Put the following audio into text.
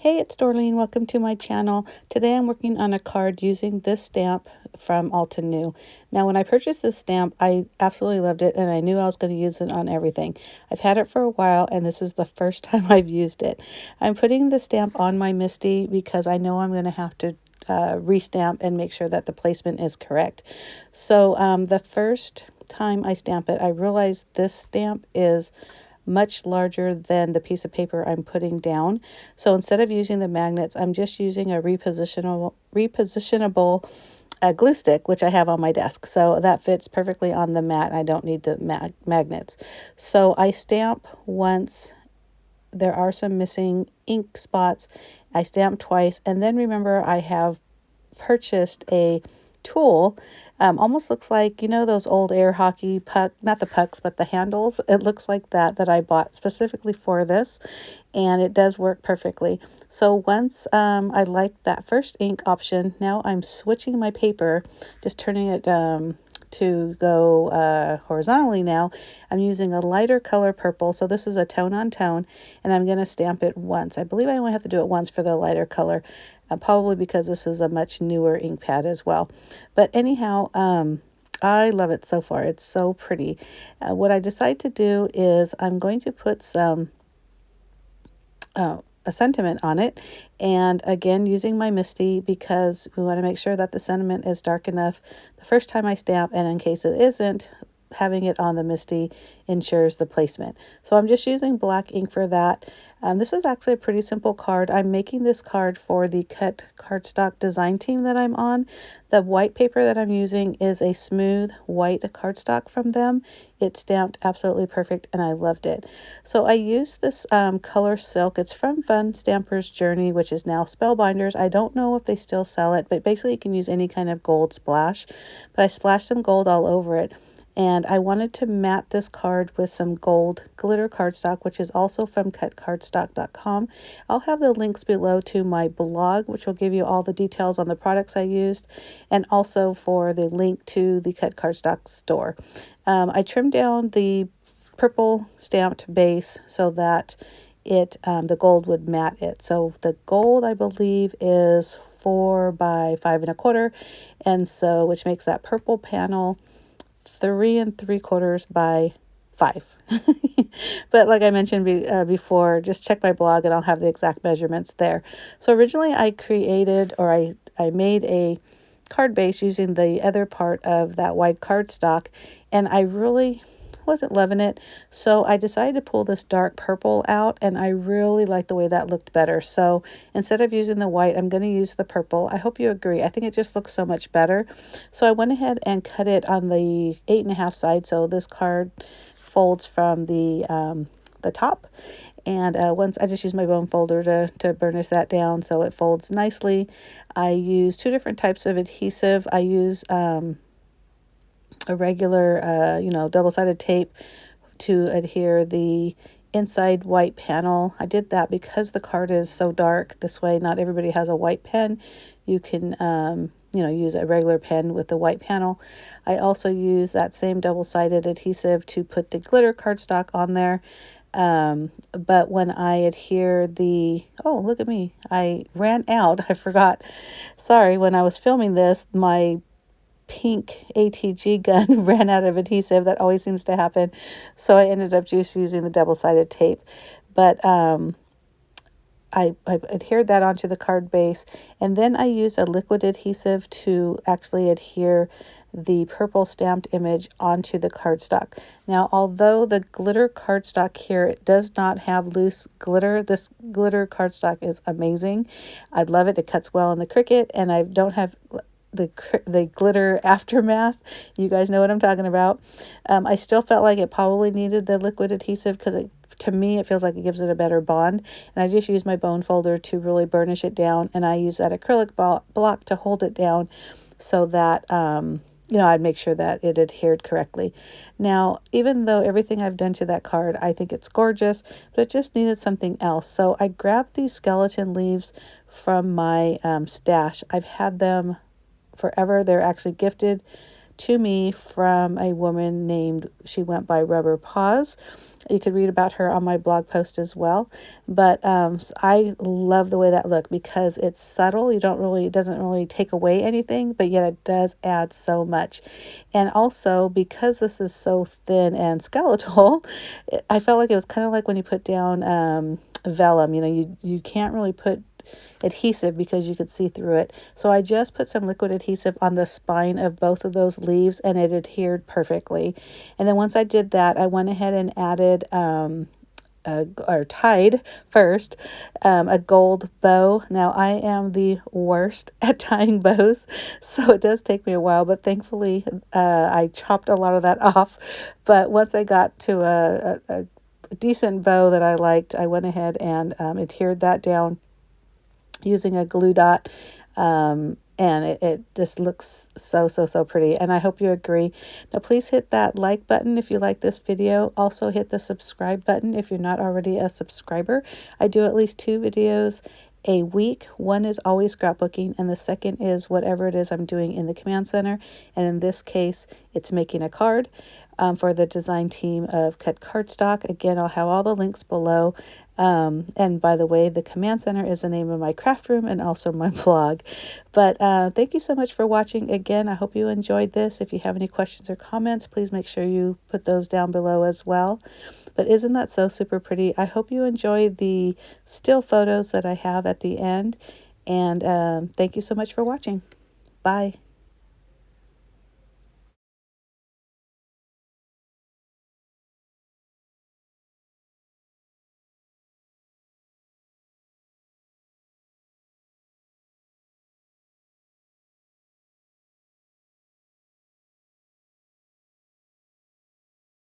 Hey, it's Dorleen. Welcome to my channel. Today I'm working on a card using this stamp from Altenew. Now, when I purchased this stamp, I absolutely loved it and I knew I was going to use it on everything. I've had it for a while and this is the first time I've used it. I'm putting the stamp on my Misty because I know I'm going to have to restamp and make sure that the placement is correct. So the first time I stamp it, I realized this stamp is much larger than the piece of paper I'm putting down. So instead of using the magnets, I'm just using a repositionable glue stick, which I have on my desk. So that fits perfectly on the mat. I don't need the magnets. So I stamp once. There are some missing ink spots. I stamp twice. And then remember, I have purchased a tool. Almost looks like, you know, those old air hockey puck, not the pucks, but the handles. It looks like that I bought specifically for this, and it does work perfectly. So once I like that first ink option, now I'm switching my paper, just turning it to go horizontally now. I'm using a lighter color purple, so this is a tone on tone, and I'm going to stamp it once. I believe I only have to do it once for the lighter color. Probably because this is a much newer ink pad as well. But anyhow, I love it so far. It's so pretty. What I decide to do is I'm going to put some a sentiment on it, and again using my Misty because we want to make sure that the sentiment is dark enough the first time I stamp, and in case it isn't, having it on the Misty ensures the placement. So I'm just using black ink for that. This is actually a pretty simple card. I'm making this card for the CutCardStock design team that I'm on. The white paper that I'm using is a smooth white cardstock from them. It stamped absolutely perfect and I loved it. So I used this color silk. It's from Fun Stamper's Journey, which is now Spellbinders. I don't know if they still sell it, but basically you can use any kind of gold splash. But I splashed some gold all over it. And I wanted to mat this card with some gold glitter cardstock, which is also from CutCardStock.com. I'll have the links below to my blog, which will give you all the details on the products I used, and also for the link to the CutCardStock store. I trimmed down the purple stamped base so that the gold would mat it. So the gold, I believe, is 4 by 5 1/4, and so which makes that purple panel 3 3/4 by 5. But like I mentioned before, just check my blog and I'll have the exact measurements there. So originally I created, or I made a card base using the other part of that white cardstock, and I really wasn't loving it. So I decided to pull this dark purple out, and I really like the way that looked better. So instead of using the white, I'm going to use the purple. I hope you agree. I think it just looks so much better. So I went ahead and cut it on the 8.5 side. So this card folds from the top. And once I just use my bone folder to burnish that down so it folds nicely. I use 2 different types of adhesive. I use a regular, double-sided tape to adhere the inside white panel. I did that because the card is so dark. This way, not everybody has a white pen. You can, use a regular pen with the white panel. I also use that same double-sided adhesive to put the glitter cardstock on there. But when I adhere oh, look at me. I ran out. I forgot. Sorry, when I was filming this, my pink ATG gun ran out of adhesive. That always seems to happen. So I ended up just using the double-sided tape. But I adhered that onto the card base, and then I used a liquid adhesive to actually adhere the purple stamped image onto the cardstock. Now, although the glitter cardstock here, it does not have loose glitter, this glitter cardstock is amazing. I love it. It cuts well in the Cricut, and I don't have the glitter aftermath. You guys know what I'm talking about. I still felt like it probably needed the liquid adhesive because to me it feels like it gives it a better bond, and I just use my bone folder to really burnish it down, and I use that acrylic block to hold it down so that I'd make sure that it adhered correctly. Now, even though everything I've done to that card, I think it's gorgeous, but it just needed something else. So I grabbed these skeleton leaves from my stash. I've had them forever. They're actually gifted to me from a woman named, she went by Rubber Paws. You could read about her on my blog post as well. But I love the way that looked because it's subtle. You don't really, it doesn't really take away anything, but yet it does add so much. And also because this is so thin and skeletal, I felt like it was kind of like when you put down vellum. You know, you can't really put adhesive because you could see through it. So I just put some liquid adhesive on the spine of both of those leaves and it adhered perfectly. And then once I did that, I went ahead and added or tied first a gold bow. Now I am the worst at tying bows, so it does take me a while, but thankfully I chopped a lot of that off. But once I got to a decent bow that I liked, I went ahead and adhered that down using a glue dot. And it just looks so pretty, and I hope you agree. Now please hit that like button if you like this video. Also hit the subscribe button if you're not already a subscriber. I do at least 2 videos a week. One is always scrapbooking, and the second is whatever it is I'm doing in the command center, and in this case it's making a card for the design team of CutCardStock. Again, I'll have all the links below. And by the way, the command center is the name of my craft room and also my blog. But thank you so much for watching. Again, I hope you enjoyed this. If you have any questions or comments, please make sure you put those down below as well. But isn't that so super pretty? I hope you enjoy the still photos that I have at the end. And thank you so much for watching. Bye.